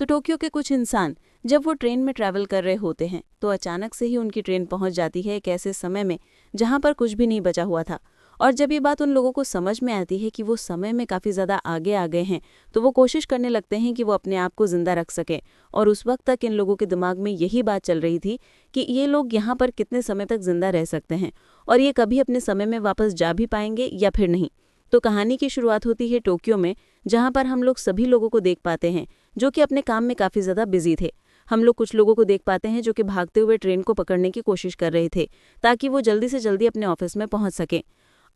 तो टोक्यो के कुछ इंसान जब वो ट्रेन में ट्रैवल कर रहे होते हैं तो अचानक से ही उनकी ट्रेन पहुंच जाती है एक ऐसे समय में जहां पर कुछ भी नहीं बचा हुआ था। और जब ये बात उन लोगों को समझ में आती है कि वो समय में काफ़ी ज़्यादा आगे आ गए हैं, तो वो कोशिश करने लगते हैं कि वो अपने आप को ज़िंदा रख सकें। और उस वक्त तक इन लोगों के दिमाग में यही बात चल रही थी कि ये लोग यहाँ पर कितने समय तक ज़िंदा रह सकते हैं और ये कभी अपने समय में वापस जा भी पाएंगे या फिर नहीं। तो कहानी की शुरुआत होती है टोक्यो में, जहाँ पर हम लोग सभी लोगों को देख पाते हैं जो कि अपने काम में काफ़ी ज़्यादा बिजी थे। हम लोग कुछ लोगों को देख पाते हैं जो कि भागते हुए ट्रेन को पकड़ने की कोशिश कर रहे थे ताकि वो जल्दी से जल्दी अपने ऑफिस में पहुंच सकें।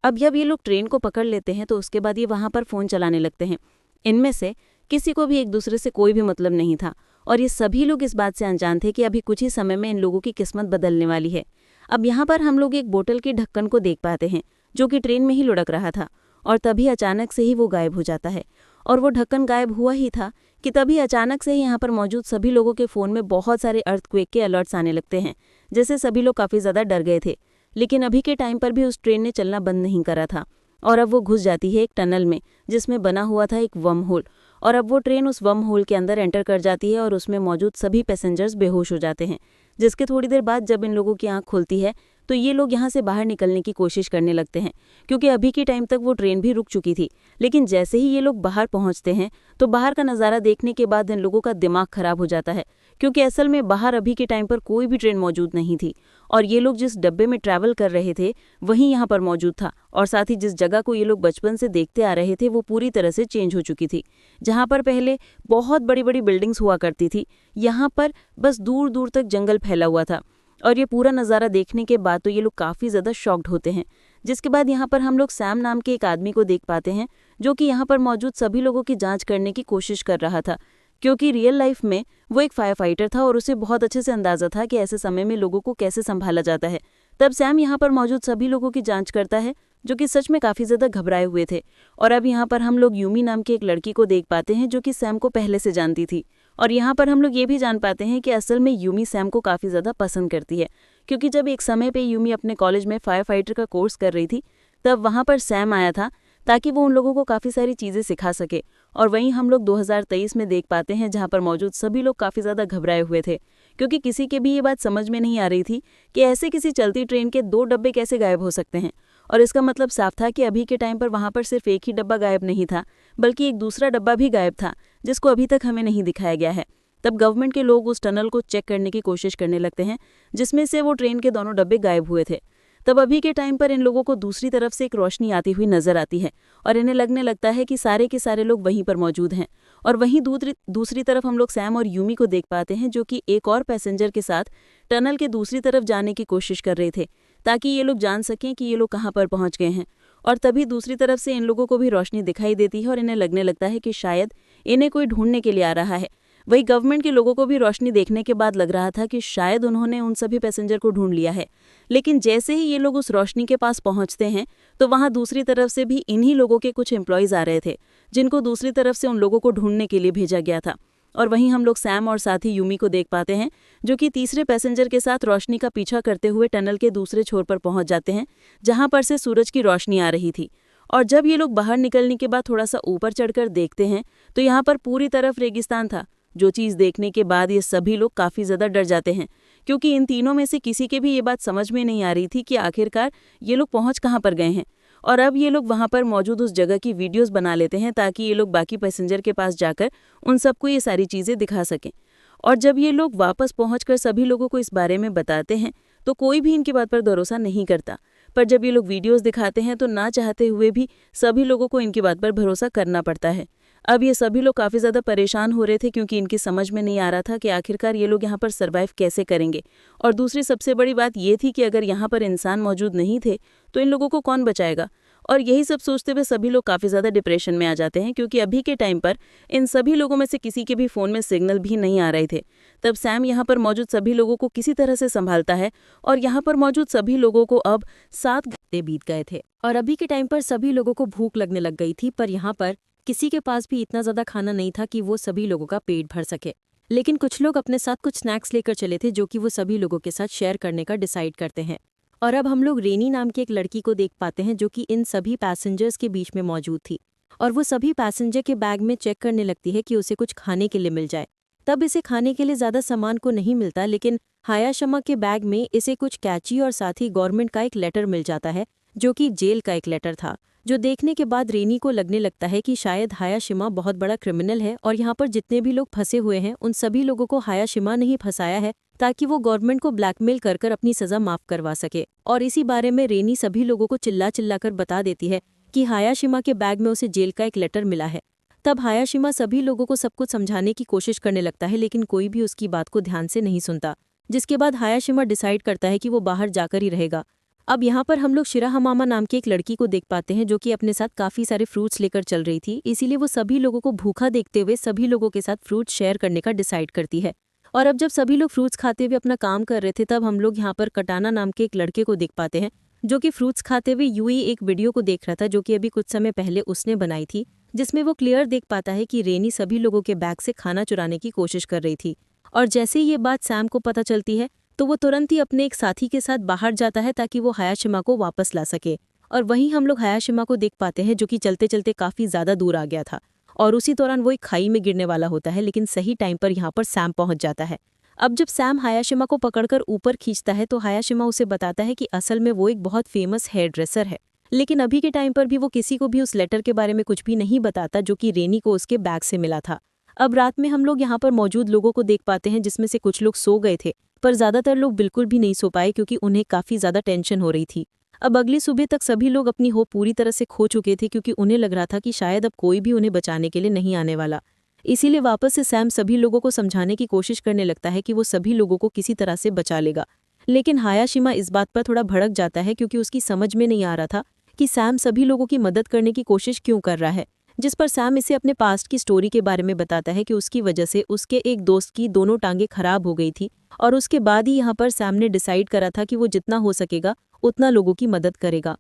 अब जब ये लोग ट्रेन को पकड़ लेते हैं तो उसके बाद ये वहां पर फ़ोन चलाने लगते हैं। इनमें से किसी को भी एक दूसरे से कोई भी मतलब नहीं था और ये सभी लोग इस बात से अनजान थे कि अभी कुछ ही समय में इन लोगों की किस्मत बदलने वाली है। अब यहाँ पर हम लोग एक बोतल के ढक्कन को देख पाते हैं जो कि ट्रेन में ही लुढ़क रहा था और तभी अचानक से ही वो गायब हो जाता है। और वो ढक्कन गायब हुआ ही था कि तभी अचानक से ही यहाँ पर मौजूद सभी लोगों के फ़ोन में बहुत सारे अर्थक्वेक के अलर्ट्स आने लगते हैं, जिससे सभी लोग काफ़ी ज़्यादा डर गए थे। लेकिन अभी के टाइम पर भी उस ट्रेन ने चलना बंद नहीं करा था और अब वो घुस जाती है एक टनल में जिसमें बना हुआ था एक वर्म होल। और अब वो ट्रेन उस वर्म होल के अंदर एंटर कर जाती है और उसमें मौजूद सभी पैसेंजर्स बेहोश हो जाते हैं। जिसके थोड़ी देर बाद जब इन लोगों की आंख खुलती है तो ये लोग यहाँ से बाहर निकलने की कोशिश करने लगते हैं, क्योंकि अभी के टाइम तक वो ट्रेन भी रुक चुकी थी। लेकिन जैसे ही ये लोग बाहर पहुँचते हैं तो बाहर का नज़ारा देखने के बाद इन लोगों का दिमाग खराब हो जाता है, क्योंकि असल में बाहर अभी के टाइम पर कोई भी ट्रेन मौजूद नहीं थी और ये लोग जिस डब्बे में ट्रैवल कर रहे थे वहीं यहाँ पर मौजूद था। और साथ ही जिस जगह को ये लोग बचपन से देखते आ रहे थे वो पूरी तरह से चेंज हो चुकी थी। जहाँ पर पहले बहुत बड़ी बड़ी बिल्डिंग्स हुआ करती थी, यहाँ पर बस दूर दूर तक जंगल फैला हुआ था। और ये पूरा नज़ारा देखने के बाद तो ये लोग काफ़ी ज़्यादा शॉक्ड होते हैं। जिसके बाद यहाँ पर हम लोग सैम नाम के एक आदमी को देख पाते हैं जो कि यहाँ पर मौजूद सभी लोगों की जांच करने की कोशिश कर रहा था, क्योंकि रियल लाइफ में वो एक फायर फाइटर था और उसे बहुत अच्छे से अंदाजा था कि ऐसे समय में लोगों को कैसे संभाला जाता है। तब सैम यहाँ पर मौजूद सभी लोगों की जांच करता है जो कि सच में काफ़ी ज़्यादा घबराए हुए थे। और अब यहाँ पर हम लोग यूमी नाम की एक लड़की को देख पाते हैं जो कि सैम को पहले से जानती थी। और यहाँ पर हम लोग ये भी जान पाते हैं कि असल में यूमी सैम को काफ़ी ज़्यादा पसंद करती है, क्योंकि जब एक समय पे यूमी अपने कॉलेज में फायर फाइटर का कोर्स कर रही थी तब वहाँ पर सैम आया था ताकि वो उन लोगों को काफ़ी सारी चीज़ें सिखा सके। और वहीं हम लोग 2023 में देख पाते हैं जहाँ पर मौजूद सभी लोग काफ़ी ज़्यादा घबराए हुए थे, क्योंकि किसी के भी ये बात समझ में नहीं आ रही थी कि ऐसे किसी चलती ट्रेन के 2 डब्बे कैसे गायब हो सकते हैं। और इसका मतलब साफ था कि अभी के टाइम पर वहाँ पर सिर्फ एक ही डब्बा गायब नहीं था, बल्कि एक दूसरा डब्बा भी गायब था जिसको अभी तक हमें नहीं दिखाया गया है। तब गवर्नमेंट के लोग उस टनल को चेक करने की कोशिश करने लगते हैं जिसमें से वो ट्रेन के दोनों डब्बे गायब हुए थे। तब अभी के टाइम पर इन लोगों को दूसरी तरफ से एक रोशनी आती हुई नजर आती है और इन्हें लगने लगता है कि सारे के सारे लोग वहीं पर मौजूद हैं। और वहीं दूसरी तरफ हम लोग सैम और यूमी को देख पाते हैं जो कि एक और पैसेंजर के साथ टनल के दूसरी तरफ जाने की कोशिश कर रहे थे ताकि ये लोग जान सकें कि ये लोग कहाँ पर पहुंच गए हैं। और तभी दूसरी तरफ से इन लोगों को भी रोशनी दिखाई देती है और इन्हें लगने लगता है कि शायद इन्हें कोई ढूंढने के लिए आ रहा है। वही गवर्नमेंट के लोगों को भी रोशनी देखने के बाद लग रहा था कि शायद उन्होंने उन सभी पैसेंजर को ढूंढ लिया है। लेकिन जैसे ही ये लोग उस रोशनी के पास पहुंचते हैं तो वहां दूसरी तरफ से भी इन्हीं लोगों के कुछ एम्प्लॉयज़ आ रहे थे जिनको दूसरी तरफ से उन लोगों को ढूंढने के लिए भेजा गया था। और वहीं हम लोग सैम और साथ ही यूमी को देख पाते हैं जो कि तीसरे पैसेंजर के साथ रोशनी का पीछा करते हुए टनल के दूसरे छोर पर पहुंच जाते हैं जहां पर से सूरज की रोशनी आ रही थी। और जब ये लोग बाहर निकलने के बाद थोड़ा सा ऊपर चढ़कर देखते हैं तो यहाँ पर पूरी तरफ रेगिस्तान था, जो चीज़ देखने के बाद ये सभी लोग काफ़ी ज़्यादा डर जाते हैं, क्योंकि इन तीनों में से किसी के भी ये बात समझ में नहीं आ रही थी कि आखिरकार ये लोग पहुंच कहाँ पर गए हैं। और अब ये लोग वहाँ पर मौजूद उस जगह की वीडियोस बना लेते हैं ताकि ये लोग बाकी पैसेंजर के पास जाकर उन सबको ये सारी चीज़ें दिखा सकें। और जब ये लोग वापस पहुंचकर सभी लोगों को इस बारे में बताते हैं तो कोई भी इनकी बात पर भरोसा नहीं करता। पर जब ये लोग वीडियोस दिखाते हैं तो ना चाहते हुए भी सभी लोगों को इनकी बात पर भरोसा करना पड़ता है। अब ये सभी लोग काफ़ी ज़्यादा परेशान हो रहे थे क्योंकि इनकी समझ में नहीं आ रहा था कि आखिरकार ये लोग यहाँ पर सर्वाइव कैसे करेंगे। और दूसरी सबसे बड़ी बात ये थी कि अगर यहाँ पर इंसान मौजूद नहीं थे तो इन लोगों को कौन बचाएगा। और यही सब सोचते हुए सभी लोग काफ़ी ज़्यादा डिप्रेशन में आ जाते हैं, क्योंकि अभी के टाइम पर इन सभी लोगों में से किसी के भी फ़ोन में सिग्नल भी नहीं आ रहे थे। तब सैम यहाँ पर मौजूद सभी लोगों को किसी तरह से संभालता है और यहाँ पर मौजूद सभी लोगों को अब 7 घंटे बीत गए थे और अभी के टाइम पर सभी लोगों को भूख लगने लग गई थी। पर यहाँ पर किसी के पास भी इतना ज़्यादा खाना नहीं था कि वो सभी लोगों का पेट भर सके। लेकिन कुछ लोग अपने साथ कुछ स्नैक्स लेकर चले थे जो कि वो सभी लोगों के साथ शेयर करने का डिसाइड करते हैं। और अब हम लोग रेनी नाम की एक लड़की को देख पाते हैं जो कि इन सभी पैसेंजर्स के बीच में मौजूद थी और वो सभी पैसेंजर के बैग में चेक करने लगती है कि उसे कुछ खाने के लिए मिल जाए। तब इसे खाने के लिए ज़्यादा सामान को नहीं मिलता, लेकिन हायाशिमा के बैग में इसे कुछ कैची और साथ ही गवर्नमेंट का एक लेटर मिल जाता है, जो कि जेल का एक लेटर था। जो देखने के बाद रेनी को लगने लगता है कि शायद हायाशिमा बहुत बड़ा क्रिमिनल है और यहाँ पर जितने भी लोग फंसे हुए हैं उन सभी लोगों को हायाशिमा ने ही फंसाया है, ताकि वो गवर्नमेंट को ब्लैकमेल कर कर अपनी सज़ा माफ़ करवा सके। और इसी बारे में रेनी सभी लोगों को चिल्ला चिल्ला कर बता देती है कि हायाशिमा के बैग में उसे जेल का एक लेटर मिला है। तब हायाशिमा सभी लोगों को सब कुछ समझाने की कोशिश करने लगता है, लेकिन कोई भी उसकी बात को ध्यान से नहीं सुनता, जिसके बाद हायाशिमा डिसाइड करता है कि वो बाहर जाकर ही रहेगा। अब यहाँ पर हम लोग शिराहमामा नाम की एक लड़की को देख पाते हैं, जो कि अपने साथ काफ़ी सारे फ्रूट्स लेकर चल रही थी। इसीलिए वो सभी लोगों को भूखा देखते हुए सभी लोगों के साथ फ्रूट्स शेयर करने का डिसाइड करती है। और अब जब सभी लोग फ्रूट्स खाते हुए अपना काम कर रहे थे, तब हम लोग यहाँ पर कटाना नाम के एक लड़के को देख पाते हैं, जो कि फ्रूट्स खाते हुए यूं ही एक वीडियो को देख रहा था, जो कि अभी कुछ समय पहले उसने बनाई थी, जिसमें वो क्लियर देख पाता है कि रेनी सभी लोगों के बैग से खाना चुराने की कोशिश कर रही थी। और जैसे ही ये बात सैम को पता चलती है, तो वो तुरंत ही अपने एक साथी के साथ बाहर जाता है ताकि वो हायाशिमा को वापस ला सके। और वहीं हम लोग हायाशिमा को देख पाते हैं, जो कि चलते चलते काफ़ी ज़्यादा दूर आ गया था और उसी दौरान वो एक खाई में गिरने वाला होता है, लेकिन सही टाइम पर यहाँ पर सैम पहुँच जाता है। अब जब सैम हायाशिमा को पकड़कर ऊपर खींचता है, तो हायाशिमा उसे बताता है कि असल में वो एक बहुत फेमस हेयर ड्रेसर है, लेकिन अभी के टाइम पर भी वो किसी को भी उस लेटर के बारे में कुछ भी नहीं बताता, जो कि रेनी को उसके बैग से मिला था। अब रात में हम लोग यहाँ पर मौजूद लोगों को देख पाते हैं, जिसमें से कुछ लोग सो गए थे, पर ज़्यादातर लोग बिल्कुल भी नहीं सो पाए क्योंकि उन्हें काफ़ी ज़्यादा टेंशन हो रही थी। अब अगली सुबह तक सभी लोग अपनी होप पूरी तरह से खो चुके थे, क्योंकि उन्हें लग रहा था कि शायद अब कोई भी उन्हें बचाने के लिए नहीं आने वाला। इसीलिए वापस से सैम सभी लोगों को समझाने की कोशिश करने लगता है कि वो सभी लोगों को किसी तरह से बचा लेगा। लेकिन हायाशिमा इस बात पर थोड़ा भड़क जाता है, क्योंकि उसकी समझ में नहीं आ रहा था कि सैम सभी लोगों की मदद करने की कोशिश क्यों कर रहा है। जिस पर सैम इसे अपने पास्ट की स्टोरी के बारे में बताता है कि उसकी वजह से उसके एक दोस्त की दोनों टांगें खराब हो गई थी, और उसके बाद ही यहाँ पर सैम ने डिसाइड करा था कि वो जितना हो सकेगा उतना लोगों की मदद करेगा।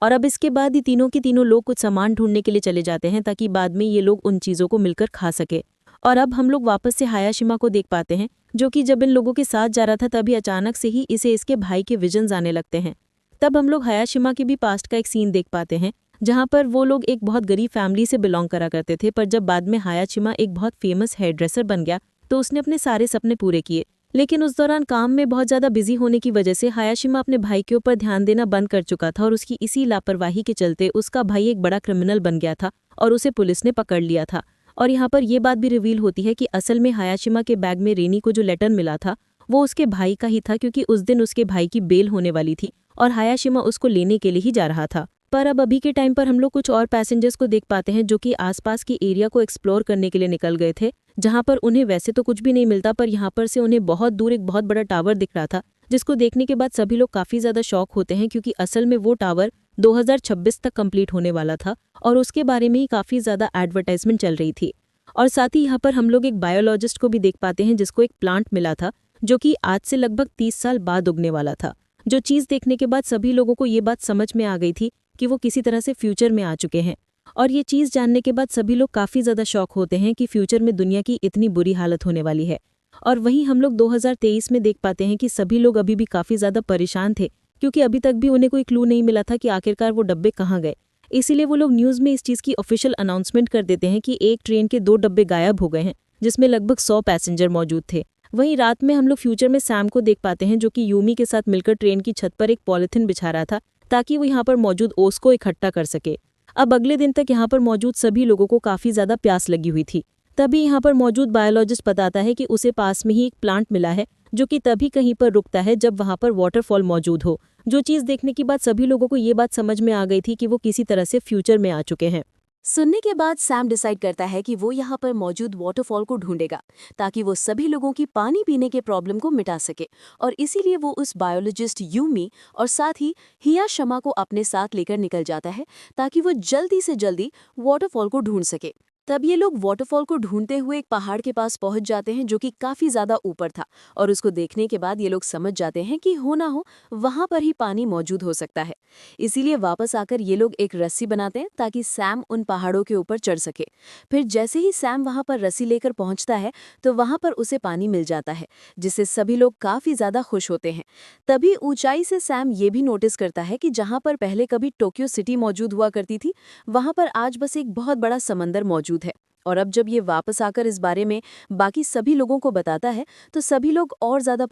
और अब इसके बाद ही तीनों के तीनों लोग कुछ सामान ढूंढने के लिए चले जाते हैं, ताकि बाद में ये लोग उन चीज़ों को मिलकर खा सके। और अब हम लोग वापस से हायाशिमा को देख पाते हैं, जो कि जब इन लोगों के साथ जा रहा था, तभी अचानक से ही इसे इसके भाई के विजन्स आने लगते हैं। तब हम लोग हायाशिमा के भी पास्ट का एक सीन देख पाते हैं, जहाँ पर वो लोग एक बहुत गरीब फैमिली से बिलोंग करा करते थे, पर जब बाद में हायाशिमा एक बहुत फेमस हेयर ड्रेसर बन गया, तो उसने अपने सारे सपने पूरे किए। लेकिन उस दौरान काम में बहुत ज़्यादा बिजी होने की वजह से हायाशिमा अपने भाई के ऊपर ध्यान देना बंद कर चुका था, और उसकी इसी लापरवाही के चलते उसका भाई एक बड़ा क्रिमिनल बन गया था और उसे पुलिस ने पकड़ लिया था। और यहाँ पर यह बात भी रिवील होती है कि असल में हायाशिमा के बैग में रेनी को जो लेटर मिला था, वो उसके भाई का ही था, क्योंकि उस दिन उसके भाई की बेल होने वाली थी और हायाशिमा उसको लेने के लिए ही जा रहा था। पर अब अभी के टाइम पर हम लोग कुछ और पैसेंजर्स को देख पाते हैं, जो कि आसपास के एरिया को एक्सप्लोर करने के लिए निकल गए थे, जहां पर उन्हें वैसे तो कुछ भी नहीं मिलता, पर यहाँ पर से उन्हें बहुत दूर एक बहुत बड़ा टावर दिख रहा था, जिसको देखने के बाद सभी लोग काफ़ी ज़्यादा शॉक होते हैं, क्योंकि असल में वो टावर 2026 तक कंप्लीट होने वाला था और उसके बारे में ही काफ़ी ज़्यादा एडवर्टाइजमेंट चल रही थी। और साथ ही यहाँ पर हम लोग एक बायोलॉजिस्ट को भी देख पाते हैं, जिसको एक प्लांट मिला था, जो कि आज से लगभग 30 साल बाद उगने वाला था। जो चीज़ देखने के बाद सभी लोगों को ये बात समझ में आ गई थी कि वो किसी तरह से फ्यूचर में आ चुके हैं। और ये चीज़ जानने के बाद सभी लोग काफ़ी ज़्यादा शॉक होते हैं कि फ्यूचर में दुनिया की इतनी बुरी हालत होने वाली है। और वहीं हम लोग 2023 में देख पाते हैं कि सभी लोग अभी भी काफ़ी ज़्यादा परेशान थे, क्योंकि अभी तक भी उन्हें कोई क्लू नहीं मिला था कि आखिरकार वो डब्बे कहाँ गए। इसीलिए वो लोग न्यूज़ में इस चीज़ की ऑफिशियल अनाउंसमेंट कर देते हैं कि एक ट्रेन के 2 डब्बे गायब हो गए हैं, जिसमें लगभग 100 पैसेंजर मौजूद थे। वहीं रात में हम लोग फ्यूचर में सैम को देख पाते हैं, जो कि यूमी के साथ मिलकर ट्रेन की छत पर एक पॉलिथिन बिछा रहा था, ताकि वो यहाँ पर मौजूद ओस को इकट्ठा कर सके। अब अगले दिन तक यहाँ पर मौजूद सभी लोगों को काफ़ी ज़्यादा प्यास लगी हुई थी। तभी यहाँ पर मौजूद बायोलॉजिस्ट बताता है कि उसे पास में ही एक प्लांट मिला है, जो कि तभी कहीं पर रुकता है जब वहाँ पर वाटरफॉल मौजूद हो। जो चीज़ देखने के बाद सभी लोगों को ये बात समझ में आ गई थी कि वो किसी तरह से फ्यूचर में आ चुके हैं। सुनने के बाद सैम डिसाइड करता है कि वो यहाँ पर मौजूद वाटरफॉल को ढूंढेगा, ताकि वो सभी लोगों की पानी पीने के प्रॉब्लम को मिटा सके। और इसीलिए वो उस बायोलॉजिस्ट यूमी और साथ ही हिया शमा को अपने साथ लेकर निकल जाता है, ताकि वो जल्दी से जल्दी वाटरफॉल को ढूंढ सके। तब ये लोग वाटरफॉल को ढूंढते हुए एक पहाड़ के पास पहुंच जाते हैं, जो कि काफ़ी ज़्यादा ऊपर था। और उसको देखने के बाद ये लोग समझ जाते हैं कि हो ना हो वहाँ पर ही पानी मौजूद हो सकता है। इसीलिए वापस आकर ये लोग एक रस्सी बनाते हैं, ताकि सैम उन पहाड़ों के ऊपर चढ़ सके। फिर जैसे ही सैम वहाँ पर रस्सी लेकर पहुँचता है, तो वहाँ पर उसे पानी मिल जाता है, जिससे सभी लोग काफ़ी ज़्यादा खुश होते हैं। तभी ऊंचाई से सैम ये भी नोटिस करता है कि जहाँ पर पहले कभी टोक्यो सिटी मौजूद हुआ करती थी, वहाँ पर आज बस एक बहुत बड़ा समंदर मौजूद है। और अब जब ये वापस आकर इस बारे में बाकी सभी लोगों को बताता है तो सभी लोग और ज़्यादा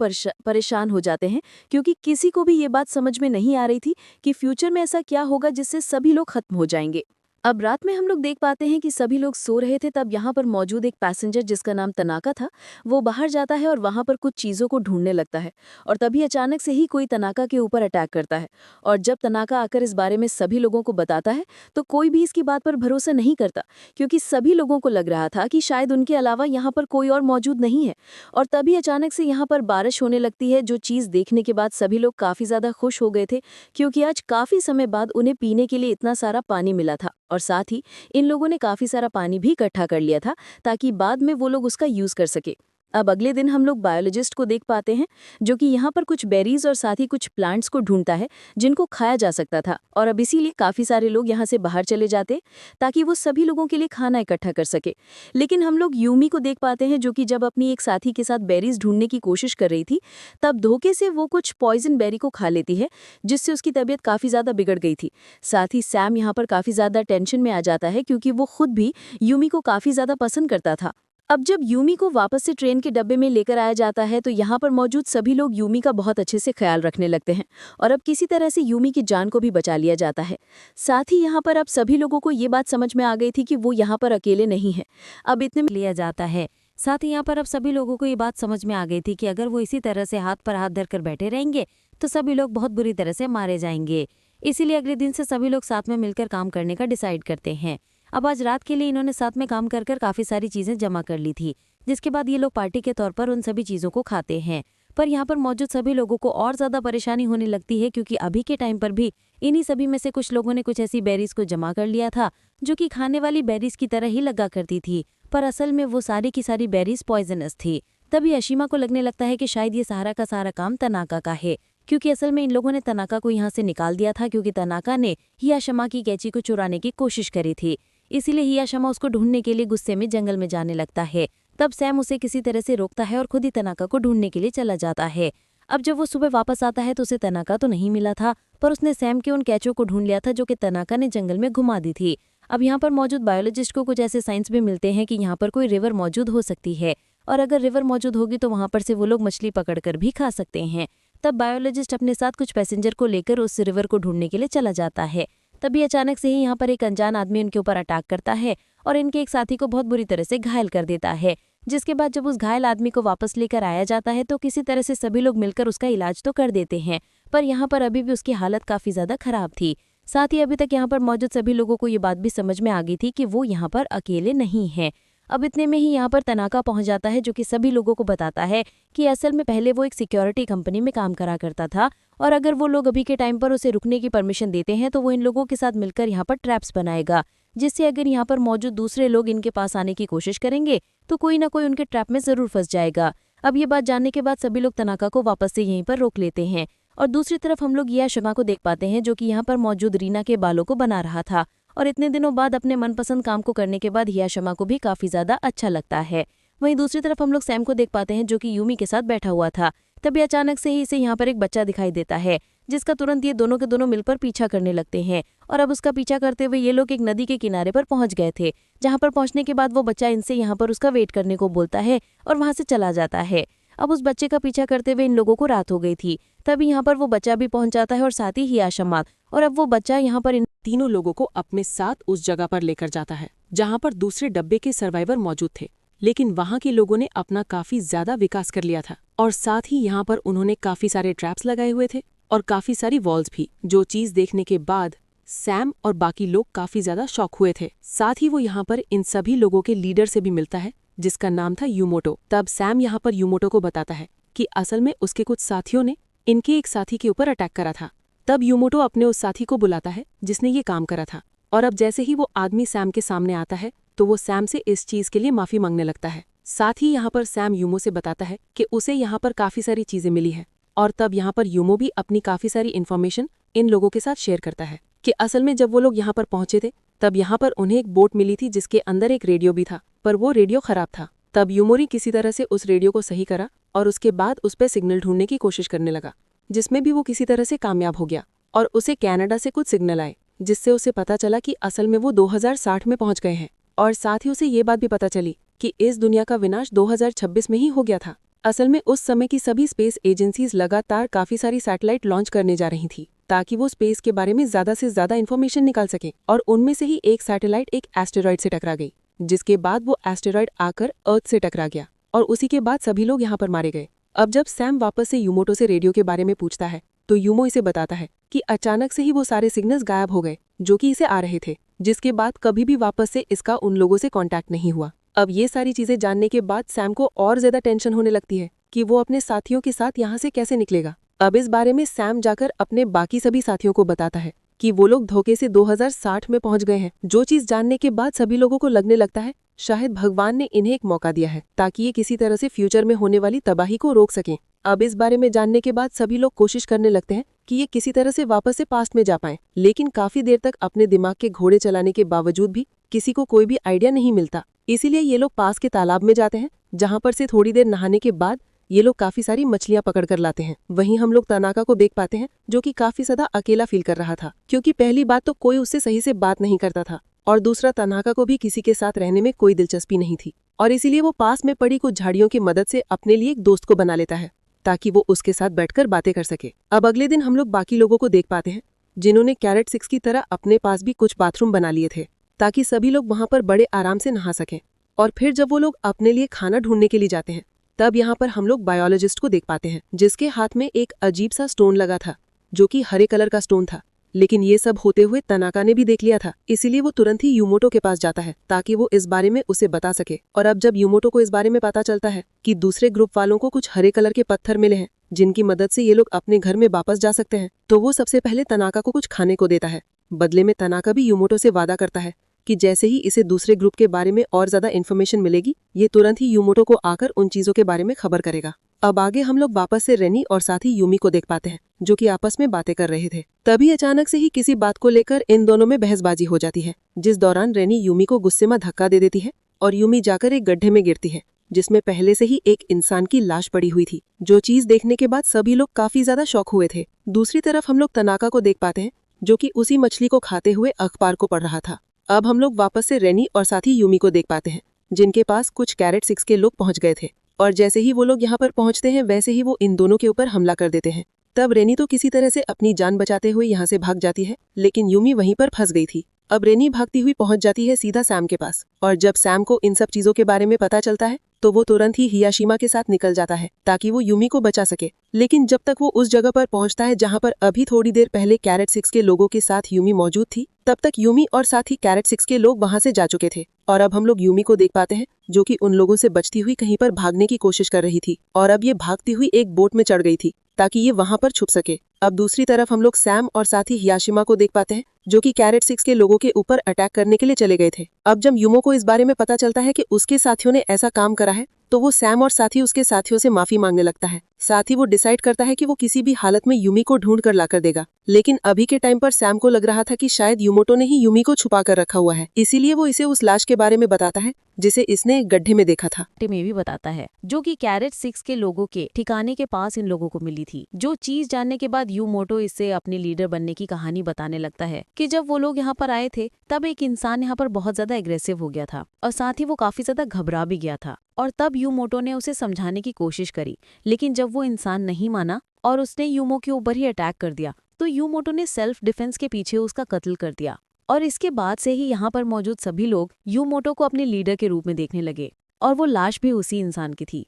परेशान हो जाते हैं, क्योंकि किसी को भी ये बात समझ में नहीं आ रही थी कि फ्यूचर में ऐसा क्या होगा जिससे सभी लोग खत्म हो जाएंगे। अब रात में हम लोग देख पाते हैं कि सभी लोग सो रहे थे, तब यहाँ पर मौजूद एक पैसेंजर जिसका नाम तनाका था, वो बाहर जाता है और वहाँ पर कुछ चीज़ों को ढूंढने लगता है। और तभी अचानक से ही कोई तनाका के ऊपर अटैक करता है। और जब तनाका आकर इस बारे में सभी लोगों को बताता है तो कोई भी इसकी बात पर भरोसा नहीं करता, क्योंकि सभी लोगों को लग रहा था कि शायद उनके अलावा यहाँ पर कोई और मौजूद नहीं है। और तभी अचानक से यहाँ पर बारिश होने लगती है, जो चीज़ देखने के बाद सभी लोग काफ़ी ज़्यादा खुश हो गए थे, क्योंकि आज काफ़ी समय बाद उन्हें पीने के लिए इतना सारा पानी मिला था। और साथ ही इन लोगों ने काफ़ी सारा पानी भी इकट्ठा कर लिया था ताकि बाद में वो लोग उसका यूज़ कर सके। अब अगले दिन हम लोग बायोलॉजिस्ट को देख पाते हैं, जो कि यहाँ पर कुछ बेरीज और साथ ही कुछ प्लांट्स को ढूंढता है जिनको खाया जा सकता था। और अब इसीलिए काफ़ी सारे लोग यहाँ से बाहर चले जाते ताकि वो सभी लोगों के लिए खाना इकट्ठा कर सके। लेकिन हम लोग यूमी को देख पाते हैं, जो कि जब अपनी एक साथी के साथ बेरीज ढूंढने की कोशिश कर रही थी, तब धोखे से वो कुछ पॉइजन बेरी को खा लेती है, जिससे उसकी तबीयत काफ़ी ज़्यादा बिगड़ गई थी। साथ ही सैम यहाँ पर काफ़ी ज़्यादा टेंशन में आ जाता है, क्योंकि वो खुद भी यूमी को काफ़ी ज़्यादा पसंद करता था। अब जब यूमी को वापस से ट्रेन के डब्बे में लेकर आया जाता है तो यहाँ पर मौजूद सभी लोग यूमी का बहुत अच्छे से ख्याल रखने लगते हैं, और अब किसी तरह से यूमी की जान को भी बचा लिया जाता है। साथ ही यहाँ पर अब सभी लोगों को ये बात समझ में आ गई थी कि वो यहाँ पर अकेले नहीं है। अब इतने में लिया जाता है। साथ ही यहाँ पर अब सभी लोगों को ये बात समझ में आ गई थी कि अगर वो इसी तरह से हाथ पर हाथ धरकर बैठे रहेंगे तो सभी लोग बहुत बुरी तरह से मारे जाएंगे। इसीलिए अगले दिन से सभी लोग साथ में मिलकर काम करने का डिसाइड करते हैं। अब आज रात के लिए इन्होंने साथ में काम कर काफ़ी सारी चीज़ें जमा कर ली थी, जिसके बाद ये लोग पार्टी के तौर पर उन सभी चीज़ों को खाते हैं। पर यहाँ पर मौजूद सभी लोगों को और ज़्यादा परेशानी होने लगती है, क्योंकि अभी के टाइम पर भी इन्हीं सभी में से कुछ लोगों ने कुछ ऐसी बेरीज को जमा कर लिया था जो कि खाने वाली बेरीज की तरह ही लगा करती थी, पर असल में वो सारी की सारी बेरीज पॉइजनस थी। तभी अशीमा को लगने लगता है कि शायद ये सारा का सारा काम तनाका का है, क्योंकि असल में इन लोगों ने तनाका को यहाँ से निकाल दिया था, क्योंकि तनाका ने हियाशिमा की कैंची को चुराने की कोशिश करी थी। इसीलिए हियाशिमा उसको ढूंढने के लिए गुस्से में जंगल में जाने लगता है। तब सैम उसे किसी तरह से रोकता है और खुद ही तनाका को ढूंढने के लिए चला जाता है। अब जब वो सुबह वापस आता है तो उसे तनाका तो नहीं मिला था, पर उसने सैम के उन कैचों को ढूंढ लिया था जो कि तनाका ने जंगल में घुमा दी थी। अब यहाँ पर मौजूद बायोलॉजिस्ट को कुछ ऐसे साइंस भी मिलते हैं कि यहाँ पर कोई रिवर मौजूद हो सकती है, और अगर रिवर मौजूद होगी तो वहाँ पर से वो लोग मछली पकड़कर भी खा सकते हैं। तब बायोलॉजिस्ट अपने साथ कुछ पैसेंजर को लेकर उस रिवर को ढूंढने के लिए चला जाता है। तभी अचानक से ही यहाँ पर एक अनजान आदमी उनके ऊपर अटैक करता है और इनके एक साथी को बहुत बुरी तरह से घायल कर देता है। जिसके बाद जब उस घायल आदमी को वापस लेकर आया जाता है तो किसी तरह से सभी लोग मिलकर उसका इलाज तो कर देते हैं, पर यहाँ पर अभी भी उसकी हालत काफ़ी ज़्यादा खराब थी। साथ ही अभी तक यहाँ पर मौजूद सभी लोगों को ये बात भी समझ में आ गई थी कि वो यहाँ पर अकेले नहीं हैं। अब इतने में ही यहाँ पर तनाका पहुँच जाता है, जो कि सभी लोगों को बताता है कि असल में पहले वो एक सिक्योरिटी कंपनी में काम करा करता था, और अगर वो लोग अभी के टाइम पर उसे रुकने की परमिशन देते हैं तो वो इन लोगों के साथ मिलकर यहाँ पर ट्रैप्स बनाएगा, जिससे अगर यहाँ पर मौजूद दूसरे लोग इनके पास आने की कोशिश करेंगे तो कोई ना कोई उनके ट्रैप में ज़रूर फंस जाएगा। अब ये बात जानने के बाद सभी लोग तनाका को वापस से यहीं पर रोक लेते हैं। और दूसरी तरफ हम लोग हियाशिमा को देख पाते हैं, जो कि यहाँ पर मौजूद रीना के बालों को बना रहा था, और इतने दिनों बाद अपने मनपसंद काम को करने के बाद हियाशिमा को भी काफ़ी ज़्यादा अच्छा लगता है। वहीं दूसरी तरफ हम लोग सैम को देख पाते हैं, जो कि यूमी के साथ बैठा हुआ था। तभी अचानक से ही इसे यहाँ पर एक बच्चा दिखाई देता है, जिसका तुरंत ये दोनों के दोनों मिलकर पीछा करने लगते हैं। और अब उसका पीछा करते हुए ये लोग एक नदी के किनारे पर पहुंच गए थे, जहाँ पर पहुंचने के बाद वो बच्चा इनसे यहाँ पर उसका वेट करने को बोलता है और वहाँ से चला जाता है। अब उस बच्चे का पीछा करते हुए इन लोगों को रात हो गई थी। तभी यहाँ पर वो बच्चा भी पहुंच जाता है और साथ ही हियाशिमा, और अब वो बच्चा यहाँ पर इन तीनों लोगों को अपने साथ उस जगह पर लेकर जाता है जहाँ पर दूसरे डब्बे के सर्वाइवर मौजूद थे, लेकिन वहाँ के लोगों ने अपना काफी ज्यादा विकास कर लिया था, और साथ ही यहाँ पर उन्होंने काफी सारे ट्रैप्स लगाए हुए थे और काफी सारी वॉल्स भी, जो चीज देखने के बाद सैम और बाकी लोग काफी ज्यादा शॉक हुए थे। साथ ही वो यहाँ पर इन सभी लोगों के लीडर से भी मिलता है, जिसका नाम था यूमोटो। तब सैम यहाँ पर यूमोटो को बताता है कि असल में उसके कुछ साथियों ने इनके एक साथी के ऊपर अटैक करा था। तब यूमोटो अपने उस साथी को बुलाता है जिसने ये काम करा था, और अब जैसे ही वो आदमी सैम के सामने आता है तो वो सैम से इस चीज के लिए माफी मांगने लगता है। साथ ही यहाँ पर सैम यूमो से बताता है कि उसे यहाँ पर काफी सारी चीजें मिली है, और तब यहाँ पर यूमो भी अपनी काफी सारी इन्फॉर्मेशन इन लोगों के साथ शेयर करता है कि असल में जब वो लोग यहाँ पर पहुंचे थे तब यहाँ पर उन्हें एक बोट मिली थी जिसके अंदर एक रेडियो भी था, पर वो रेडियो खराब था। तब यूमोरी किसी तरह से उस रेडियो को सही करा और उसके बाद उस पर सिग्नल ढूंढने की कोशिश करने लगा, जिसमें भी वो किसी तरह से कामयाब हो गया, और उसे कनाडा से कुछ सिग्नल आए जिससे उसे पता चला कि असल में वो 2060 में पहुंच गए हैं, और साथ ही उसे ये बात भी पता चली कि इस दुनिया का विनाश 2026 में ही हो गया था। असल में उस समय की सभी स्पेस एजेंसीज लगातार काफी सारी सैटेलाइट लॉन्च करने जा रही थी ताकि वो स्पेस के बारे में ज्यादा से ज्यादा इन्फॉर्मेशन निकाल सके, और उनमें से ही एक सैटेलाइट एक एस्टेरॉइड से टकरा गई, जिसके बाद वो एस्टेरॉइड आकर अर्थ से टकरा गया और उसी के बाद सभी लोग यहाँ पर मारे गए। अब जब सैम वापस से यूमोटो से रेडियो के बारे में पूछता है तो यूमो इसे बताता है कि अचानक से ही वो सारे सिग्नल्स गायब हो गए जो कि इसे आ रहे थे, जिसके बाद कभी भी वापस से इसका उन लोगों से कांटेक्ट नहीं हुआ। अब ये सारी चीजें जानने के बाद सैम को और ज्यादा टेंशन होने लगती है कि वो अपने साथियों के साथ यहाँ से कैसे निकलेगा। अब इस बारे में सैम जाकर अपने बाकी सभी साथियों को बताता है कि वो लोग धोखे से 2060 में पहुंच गए हैं। जो चीज जानने के बाद सभी लोगों को लगने लगता है शायद भगवान ने इन्हें एक मौका दिया है ताकि ये किसी तरह से फ्यूचर में होने वाली तबाही को रोक सकें। अब इस बारे में जानने के बाद सभी लोग कोशिश करने लगते हैं कि ये किसी तरह से वापस से पास्ट में जा पाएं, लेकिन काफी देर तक अपने दिमाग के घोड़े चलाने के बावजूद भी किसी को कोई भी आइडिया नहीं मिलता। इसीलिए ये लोग पास के तालाब में जाते हैं, जहां पर से थोड़ी देर नहाने के बाद ये लोग काफी सारी मछलियां पकड़ कर लाते हैं। वहीं हम लोग तनाका को देख पाते हैं जो कि काफी ज्यादा अकेला फील कर रहा था, क्योंकि पहली बात तो कोई उससे सही से बात नहीं करता था और दूसरा तनाका को भी किसी के साथ रहने में कोई दिलचस्पी नहीं थी, और इसीलिए वो पास में पड़ी कुछ झाड़ियों की मदद से अपने लिए एक दोस्त को बना लेता है ताकि वो उसके साथ बैठकर बातें कर सके। अब अगले दिन हम लोग बाकी लोगों को देख पाते हैं जिन्होंने कैरेट 6 की तरह अपने पास भी कुछ बाथरूम बना लिए थे ताकि सभी लोग वहां पर बड़े आराम से नहा सकें। और फिर जब वो लोग अपने लिए खाना ढूंढने के लिए जाते हैं तब यहाँ पर हम लोग बायोलॉजिस्ट को देख पाते हैं जिसके हाथ में एक अजीब सा स्टोन लगा था जो कि हरे कलर का स्टोन था। लेकिन ये सब होते हुए तनाका ने भी देख लिया था, इसीलिए वो तुरंत ही यूमोटो के पास जाता है ताकि वो इस बारे में उसे बता सके। और अब जब यूमोटो को इस बारे में पता चलता है कि दूसरे ग्रुप वालों को कुछ हरे कलर के पत्थर मिले हैं जिनकी मदद से ये लोग अपने घर में वापस जा सकते हैं, तो वो सबसे पहले तनाका को कुछ खाने को देता है। बदले में तनाका भी यूमोटो से वादा करता है कि जैसे ही इसे दूसरे ग्रुप के बारे में और ज्यादा इन्फॉर्मेशन मिलेगी ये तुरंत ही यूमोटो को आकर उन चीजों के बारे में खबर करेगा। अब आगे हम लोग वापस से रेनी और साथ ही यूमी को देख पाते हैं जो कि आपस में बातें कर रहे थे। तभी अचानक से ही किसी बात को लेकर इन दोनों में बहसबाजी हो जाती है, जिस दौरान रेनी यूमी को गुस्से में धक्का दे देती है और यूमी जाकर एक गड्ढे में गिरती है जिसमें पहले से ही एक इंसान की लाश पड़ी हुई थी, जो चीज देखने के बाद सभी लोग काफी ज्यादा शॉक हुए थे। दूसरी तरफ हम लोग तनाका को देख पाते हैं जो कि उसी मछली को खाते हुए अखबार को पढ़ रहा था। अब हम लोग वापस से रेनी और साथ ही यूमी को देख पाते हैं जिनके पास कुछ कैरेट 6 के लोग पहुंच गए थे, और जैसे ही वो लोग यहाँ पर पहुंचते हैं वैसे ही वो इन दोनों के ऊपर हमला कर देते हैं। तब रेनी तो किसी तरह से अपनी जान बचाते हुए यहाँ से भाग जाती है, लेकिन यूमी वहीं पर फंस गई थी। अब रेनी भागती हुई पहुंच जाती है सीधा सैम के पास, और जब सैम को इन सब चीजों के बारे में पता चलता है तो वो तुरंत ही हियाशिमा के साथ निकल जाता है ताकि वो यूमी को बचा सके। लेकिन जब तक वो उस जगह पर पहुंचता है जहां पर अभी थोड़ी देर पहले कैरेट 6 के लोगों के साथ यूमी मौजूद थी, तब तक यूमी और साथ ही कैरेट 6 के लोग वहां से जा चुके थे। और अब हम लोग यूमी को देख पाते हैं जो कि उन लोगों से बचती हुई कहीं पर भागने की कोशिश कर रही थी, और अब ये भागती हुई एक बोट में चढ़ गई थी ताकि ये वहां पर छुप सके। अब दूसरी तरफ हम लोग सैम और साथ ही हियाशिमा को देख पाते हैं जो कि कैरेट 6 के लोगों के ऊपर अटैक करने के लिए चले गए थे। अब जब यूमो को इस बारे में पता चलता है कि उसके साथियों ने ऐसा काम करा है तो वो सैम और साथ ही उसके साथियों से माफी मांगने लगता है। साथ ही वो डिसाइड करता है कि वो किसी भी हालत में यूमी को ढूंढ कर लाकर देगा। लेकिन अभी के टाइम पर सैम को लग रहा था कि शायद यूमोटो ने ही यूमी को छुपा कर रखा हुआ है, इसीलिए वो इसे उस लाश के बारे में बताता है जिसे इसने एक गड्ढे में देखा था। में भी बताता है जो कि कैरेट 6 के लोगों के ठिकाने के पास इन लोगों को मिली थी। जो चीज जानने के बाद यूमोटो इससे अपने लीडर बनने की कहानी बताने लगता है कि जब वो लोग यहाँ पर आए थे तब एक इंसान यहाँ पर बहुत ज्यादा एग्रेसिव हो गया था और साथ ही वो काफी ज्यादा घबरा भी गया था, और तब यूमोटो ने उसे समझाने की कोशिश करी, लेकिन जब वो इंसान नहीं माना और उसने यूमो के ऊपर ही अटैक कर दिया तो यूमोटो ने सेल्फ डिफेंस के पीछे उसका कत्ल कर दिया। और इसके बाद से ही यहाँ पर मौजूद सभी लोग यूमोटो को अपने लीडर के रूप में देखने लगे, और वो लाश भी उसी इंसान की थी।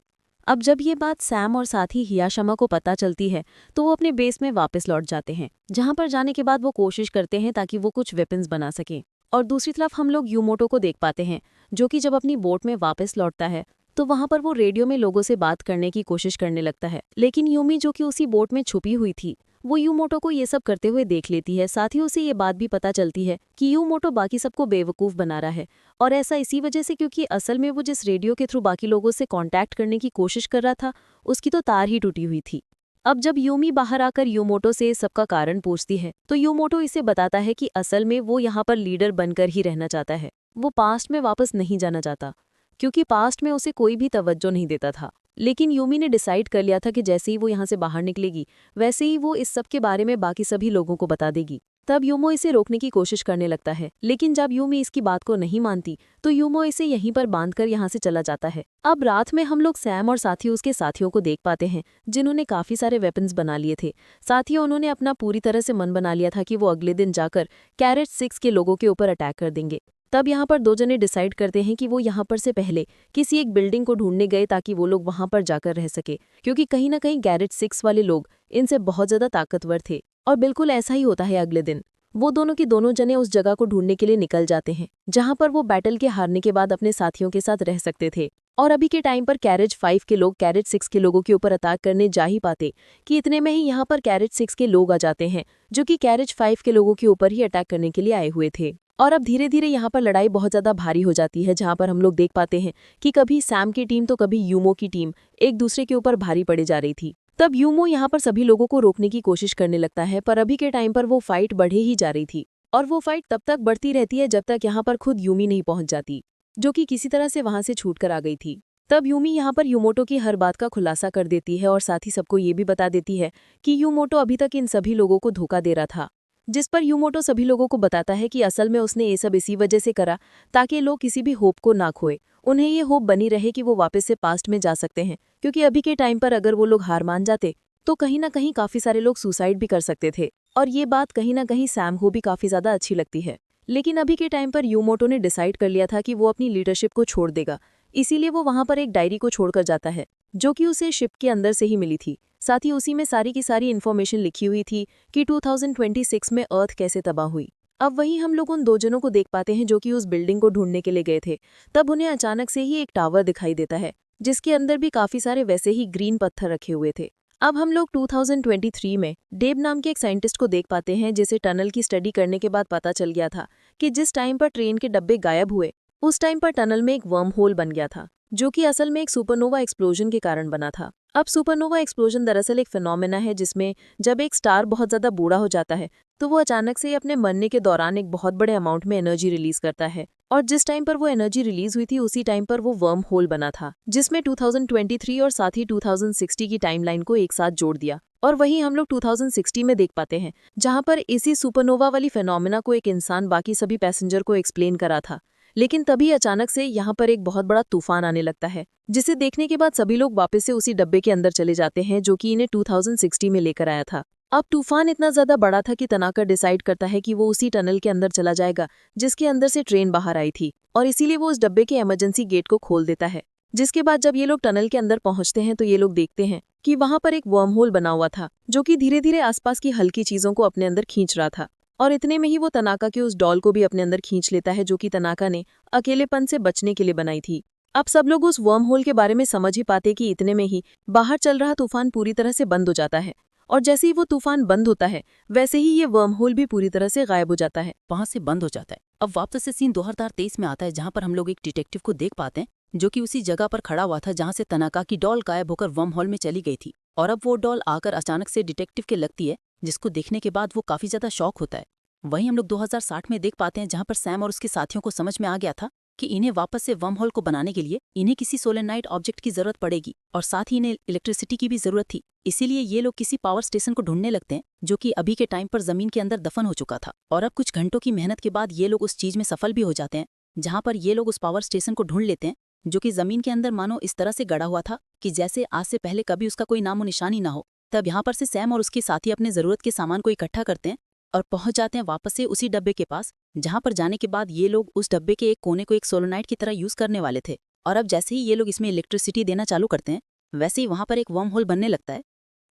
अब जब ये बात सैम और साथ ही हियाशिमा को पता चलती है तो वो अपने बेस में वापस लौट जाते हैं, जहाँ पर जाने के बाद वो कोशिश करते हैं ताकि वो कुछ वेपन्स बना सकें। और दूसरी तरफ हम लोग यूमोटो को देख पाते हैं जो कि जब अपनी बोट में वापस लौटता है तो वहां पर वो रेडियो में लोगों से बात करने की कोशिश करने लगता है, लेकिन यूमी जो कि उसी बोट में छुपी हुई थी वो यूमोटो को ये सब करते हुए देख लेती है। साथ ही उसे ये बात भी पता चलती है कि यूमोटो बाकी सबको बेवकूफ़ बना रहा है, और ऐसा इसी वजह से क्योंकि असल में वो जिस रेडियो के थ्रू बाकी लोगों से कांटेक्ट करने की कोशिश कर रहा था उसकी तो तार ही टूटी हुई थी। अब जब यूमी बाहर आकर यूमोटो से सबका कारण पूछती है तो यूमोटो इसे बताता है कि असल में वो यहाँ पर लीडर बनकर ही रहना चाहता है, वो पास्ट में वापस नहीं जाना चाहता क्योंकि पास्ट में उसे कोई भी तवज्जो नहीं देता था। लेकिन यूमी ने डिसाइड कर लिया था कि जैसे ही वो यहाँ से बाहर निकलेगी वैसे ही वो इस सब के बारे में बाकी सभी लोगों को बता देगी। तब यूमो इसे रोकने की कोशिश करने लगता है, लेकिन जब यूमी इसकी बात को नहीं मानती तो यूमो इसे यहीं पर बांधकर यहाँ से चला जाता है। अब रात में हम लोग सैम और साथ ही उसके साथियों को देख पाते हैं, जिन्होंने काफी सारे वेपन्स बना लिए थे। साथ ही उन्होंने अपना पूरी तरह से मन बना लिया था कि वो अगले दिन जाकर कैरेट 6 के लोगों के ऊपर अटैक कर देंगे। तब यहाँ पर दो जने डिसाइड करते हैं कि वो यहाँ पर से पहले किसी एक बिल्डिंग को ढूंढने गए ताकि वो लोग वहाँ पर जाकर रह सके, क्योंकि कहीं ना कहीं कैरेट 6 वाले लोग इनसे बहुत ज़्यादा ताकतवर थे। और बिल्कुल ऐसा ही होता है। अगले दिन वो दोनों की दोनों जने उस जगह को ढूंढने के लिए निकल जाते हैं, जहाँ पर वो बैटल के हारने के बाद अपने साथियों के साथ रह सकते थे। और अभी के टाइम पर कैरेट 5 के लोग कैरेट 6 के लोगों के ऊपर अटैक करने जा ही पाते कि इतने में ही यहाँ पर कैरेट 6 के लोग आ जाते हैं, जो कि कैरेट 5 के लोगों के ऊपर ही अटैक करने के लिए आए हुए थे। और अब धीरे धीरे यहाँ पर लड़ाई बहुत ज़्यादा भारी हो जाती है, जहाँ पर हम लोग देख पाते हैं कि कभी सैम की टीम तो कभी यूमो की टीम एक दूसरे के ऊपर भारी पड़े जा रही थी। तब यूमो यहाँ पर सभी लोगों को रोकने की कोशिश करने लगता है, पर अभी के टाइम पर वो फाइट बढ़े ही जा रही थी। और वो फाइट तब तक बढ़ती रहती है जब तक यहाँ पर खुद यूमी नहीं पहुंच जाती, जो कि किसी तरह से वहां से छूटकर आ गई थी। तब यूमी यहाँ पर यूमोटो की हर बात का खुलासा कर देती है और साथ ही सबको ये भी बता देती है कि यूमोटो अभी तक इन सभी लोगों को धोखा दे रहा था, जिस पर यूमोटो सभी लोगों को बताता है कि असल में उसने ये सब इसी वजह से करा ताकि लोग किसी भी होप को ना खोए, उन्हें ये होप बनी रहे कि वो वापस से पास्ट में जा सकते हैं, क्योंकि अभी के टाइम पर अगर वो लोग हार मान जाते तो कहीं ना कहीं काफी सारे लोग सुसाइड भी कर सकते थे। और ये बात कहीं ना कहीं सैम को भी काफी ज्यादा अच्छी लगती है। लेकिन अभी के टाइम पर यूमोटो ने डिसाइड कर लिया था कि वो अपनी लीडरशिप को छोड़ देगा, इसीलिए वो वहां पर एक डायरी को छोड़कर जाता है, जो कि उसे शिप के अंदर से ही मिली थी। साथ ही उसी में सारी की सारी इन्फॉर्मेशन लिखी हुई थी कि 2026 में अर्थ कैसे तबाह हुई। अब वहीं हम लोग उन दो जनों को देख पाते हैं जो कि उस बिल्डिंग को ढूंढने के लिए गए थे। तब उन्हें अचानक से ही एक टावर दिखाई देता है, जिसके अंदर भी काफी सारे वैसे ही ग्रीन पत्थर रखे हुए थे। अब हम लोग 2023 में डेब नाम के एक साइंटिस्ट को देख पाते हैं, जिसे टनल की स्टडी करने के बाद पता चल गया था कि जिस टाइम पर ट्रेन के डब्बे गायब हुए उस टाइम पर टनल में एक वर्म होल बन गया था, जो कि असल में एक सुपरनोवा एक्सप्लोजन के कारण बना था। अब सुपरनोवा एक्सप्लोजन दरअसल एक फिनोमेना है जिसमें जब एक स्टार बहुत ज़्यादा बूढ़ा हो जाता है तो वो अचानक से अपने मरने के दौरान एक बहुत बड़े अमाउंट में एनर्जी रिलीज करता है। और जिस टाइम पर वो एनर्जी रिलीज हुई थी उसी टाइम पर वो वर्म होल बना था, जिसमें 2023 और साथ ही 2060 की टाइमलाइन को एक साथ जोड़ दिया। और वहीं हम लोग 2060 में देख पाते हैं, जहां पर इसी सुपरनोवा वाली फेनोमेना को एक इंसान बाकी सभी पैसेंजर को एक्सप्लेन करा था। लेकिन तभी अचानक से यहाँ पर एक बहुत बड़ा तूफान आने लगता है, जिसे देखने के बाद सभी लोग वापस से उसी डब्बे के अंदर चले जाते हैं जो कि इन्हें 2060 में लेकर आया था। अब तूफान इतना ज्यादा बड़ा था कि तनाका डिसाइड करता है कि वो उसी टनल के अंदर चला जाएगा जिसके अंदर से ट्रेन बाहर आई थी, और इसीलिए वो उस डब्बे के इमरजेंसी गेट को खोल देता है। जिसके बाद जब ये लोग टनल के अंदर पहुंचते हैं तो ये लोग देखते हैं कि वहां पर एक वर्म होल बना हुआ था, जो कि धीरे धीरे आसपास की हल्की चीजों को अपने अंदर खींच रहा था। और इतने में ही वो तनाका के उस डॉल को भी अपने अंदर खींच लेता है, जो कि तनाका ने अकेलेपन से बचने के लिए बनाई थी। अब सब लोग उस वर्म होल के बारे में समझ ही पाते कि इतने में ही बाहर चल रहा तूफान पूरी तरह से बंद हो जाता है, और जैसे ही वो तूफान बंद होता है वैसे ही ये वर्म होल भी पूरी तरह से गायब हो जाता है, वहां से बंद हो जाता है। अब वापस से सीन 2023 में आता है, जहां पर हम लोग एक डिटेक्टिव को देख पाते हैं जो कि उसी जगह पर खड़ा हुआ था जहां से तनाका की डॉल गायब होकर वर्म हॉल में चली गई थी। और अब वो डॉल आकर अचानक से डिटेक्टिव के लगती है, जिसको देखने के बाद वो काफी ज्यादा शॉक होता है। वहीं हम लोग 2060 में देख पाते हैं, जहां पर सैम और उसके साथियों को समझ में आ गया था कि इन्हें वापस से वर्म होल को बनाने के लिए इन्हें किसी सोलेनाइड ऑब्जेक्ट की जरूरत पड़ेगी, और साथ ही इन्हें इलेक्ट्रिसिटी की भी जरूरत थी। इसीलिए ये लोग किसी पावर स्टेशन को ढूंढने लगते हैं, जो कि अभी के टाइम पर जमीन के अंदर दफन हो चुका था। और अब कुछ घंटों की मेहनत के बाद ये लोग उस चीज में सफल भी हो जाते हैं, जहां पर ये लोग उस पावर स्टेशन को ढूंढ लेते हैं, जो कि जमीन के अंदर मानो इस तरह से गड़ा हुआ था कि जैसे आज से पहले कभी उसका कोई नामो निशान ही ना हो। तब यहाँ पर से सैम और उसके साथी अपने जरूरत के सामान को इकट्ठा करते हैं और पहुंच जाते हैं वापस से उसी डब्बे के पास, जहां पर जाने के बाद ये लोग उस डब्बे के एक कोने को एक सोलोनाइट की तरह यूज करने वाले थे। और अब जैसे ही ये लोग इसमें इलेक्ट्रिसिटी देना चालू करते हैं, वैसे ही वहां पर एक वर्म होल बनने लगता है,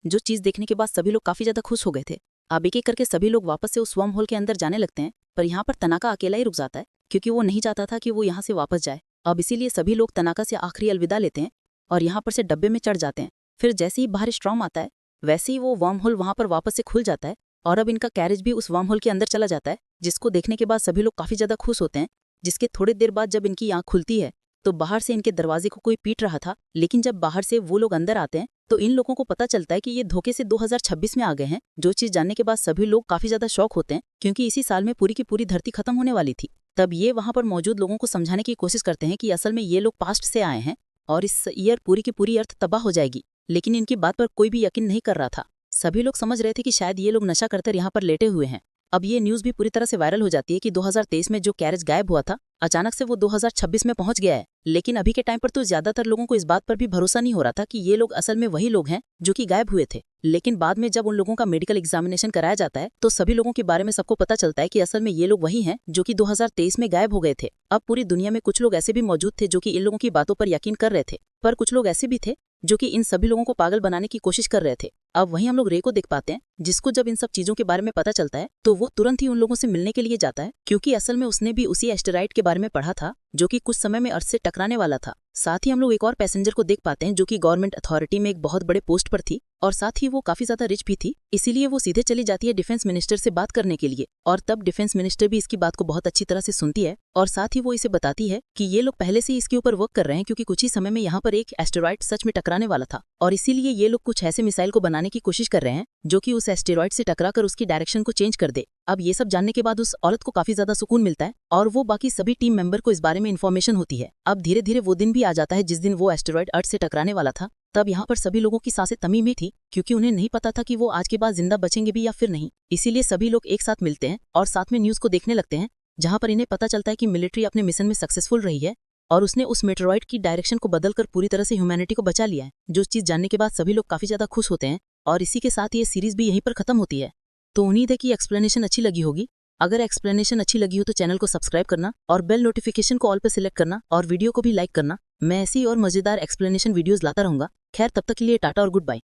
जो चीज देखने के बाद सभी लोग काफी ज्यादा खुश हो गए थे। अब एक एक करके सभी लोग वापस से उस वर्म होल के अंदर जाने लगते हैं, पर यहाँ पर तनाका अकेला ही रुक जाता है, क्योंकि वो नहीं चाहता था कि वो यहाँ से वापस जाए। अब इसीलिए सभी लोग तनाका से आखिरी अलविदा लेते हैं और यहाँ पर से डब्बे में चढ़ जाते हैं। फिर जैसे ही बाहर स्ट्रॉम आता है, वैसे ही वो वर्म होल वहां पर वापस से खुल जाता है, और अब इनका कैरेज भी उस वर्म होल के अंदर चला जाता है, जिसको देखने के बाद सभी लोग काफी ज्यादा खुश होते हैं। जिसके थोड़ी देर बाद जब इनकी आंख खुलती है तो बाहर से इनके दरवाजे को कोई पीट रहा था, लेकिन जब बाहर से वो लोग अंदर आते हैं तो इन लोगों को पता चलता है कि ये धोखे से 2026 में आ गए हैं। जो चीज जानने के बाद सभी लोग काफी ज्यादा शॉक होते हैं, क्योंकि इसी साल में पूरी की पूरी धरती खत्म होने वाली थी। तब ये वहां पर मौजूद लोगों को समझाने की कोशिश करते हैं कि असल में ये लोग पास्ट से आए हैं और इस ईयर पूरी की पूरी अर्थ तबाह हो जाएगी, लेकिन इनकी बात पर कोई भी यकीन नहीं कर रहा था। सभी लोग समझ रहे थे कि शायद ये लोग नशा करते यहाँ पर लेटे हुए हैं। अब ये न्यूज़ भी पूरी तरह से वायरल हो जाती है कि 2023 में जो कैरेज गायब हुआ था अचानक से वो 2026 में पहुंच गया है। लेकिन अभी के टाइम पर तो ज्यादातर लोगों को इस बात पर भी भरोसा नहीं हो रहा था कि ये लोग असल में वही लोग हैं जो कि गायब हुए थे। लेकिन बाद में जब उन लोगों का मेडिकल एग्जामिनेशन कराया जाता है तो सभी लोगों के बारे में सबको पता चलता है कि असल में ये लोग वही हैं जो कि 2023 में गायब हो गए थे। अब पूरी दुनिया में कुछ लोग ऐसे भी मौजूद थे जो कि इन लोगों की बातों पर यकीन कर रहे थे, पर कुछ लोग ऐसे भी थे जो कि इन सभी लोगों को पागल बनाने की कोशिश कर रहे थे। अब वहीं हम लोग रे को देख पाते हैं, जिसको जब इन सब चीजों के बारे में पता चलता है तो वो तुरंत ही उन लोगों से मिलने के लिए जाता है, क्योंकि असल में उसने भी उसी एस्टेरॉइड के बारे में पढ़ा था जो कि कुछ समय में अर्थ से टकराने वाला था। साथ ही हम लोग एक और पैसेंजर को देख पाते हैं जो कि गवर्नमेंट अथॉरिटी में एक बहुत बड़े पोस्ट पर थी और साथ ही वो काफी ज्यादा रिच भी थी, इसीलिए वो सीधे चली जाती है डिफेंस मिनिस्टर से बात करने के लिए। और तब डिफेंस मिनिस्टर भी इसकी बात को बहुत अच्छी तरह से सुनती है और साथ ही वो इसे बताती है कि ये लोग पहले से ही इसके ऊपर वर्क कर रहे हैं, क्योंकि कुछ ही समय में यहाँ पर एक एस्टेरॉइड सच में टकराने वाला था और इसीलिए ये लोग कुछ ऐसे मिसाइल को बनाने की कोशिश कर रहे हैं जो कि उस एस्टेरॉइड से टकराकर उसकी डायरेक्शन को चेंज कर दे। अब ये सब जानने के बाद उस औरत को काफी ज्यादा सुकून मिलता है और वो बाकी सभी टीम मेंबर को इस बारे में इन्फॉर्मेशन होती है। अब धीरे धीरे वो दिन भी आ जाता है जिस दिन वो एस्टेरॉइड अर्थ से टकराने वाला था। तब यहाँ पर सभी लोगों की सांसें तमी में थी, क्योंकि उन्हें नहीं पता था कि वो आज के बाद जिंदा बचेंगे भी या फिर नहीं। इसीलिए सभी लोग एक साथ मिलते हैं और साथ में न्यूज को देखने लगते हैं, जहाँ पर इन्हें पता चलता है कि मिलिट्री अपने मिशन में सक्सेसफुल रही है और उसने उस मेटेरॉइड की डायरेक्शन को बदलकर पूरी तरह से ह्यूमैनिटी को बचा लिया है। जो चीज जानने के बाद सभी लोग काफी ज्यादा खुश होते हैं और इसी के साथ ये सीरीज भी यहीं पर खत्म होती है। तो उम्मीद है कि एक्सप्लेनेशन अच्छी लगी होगी। अगर एक्सप्लेनेशन अच्छी लगी हो तो चैनल को सब्सक्राइब करना और बेल नोटिफिकेशन को ऑल पे सिलेक्ट करना और वीडियो को भी लाइक करना। मैं ऐसी और मजेदार एक्सप्लेनेशन वीडियोस लाता रहूंगा। खैर, तब तक के लिए टाटा और गुड बाय।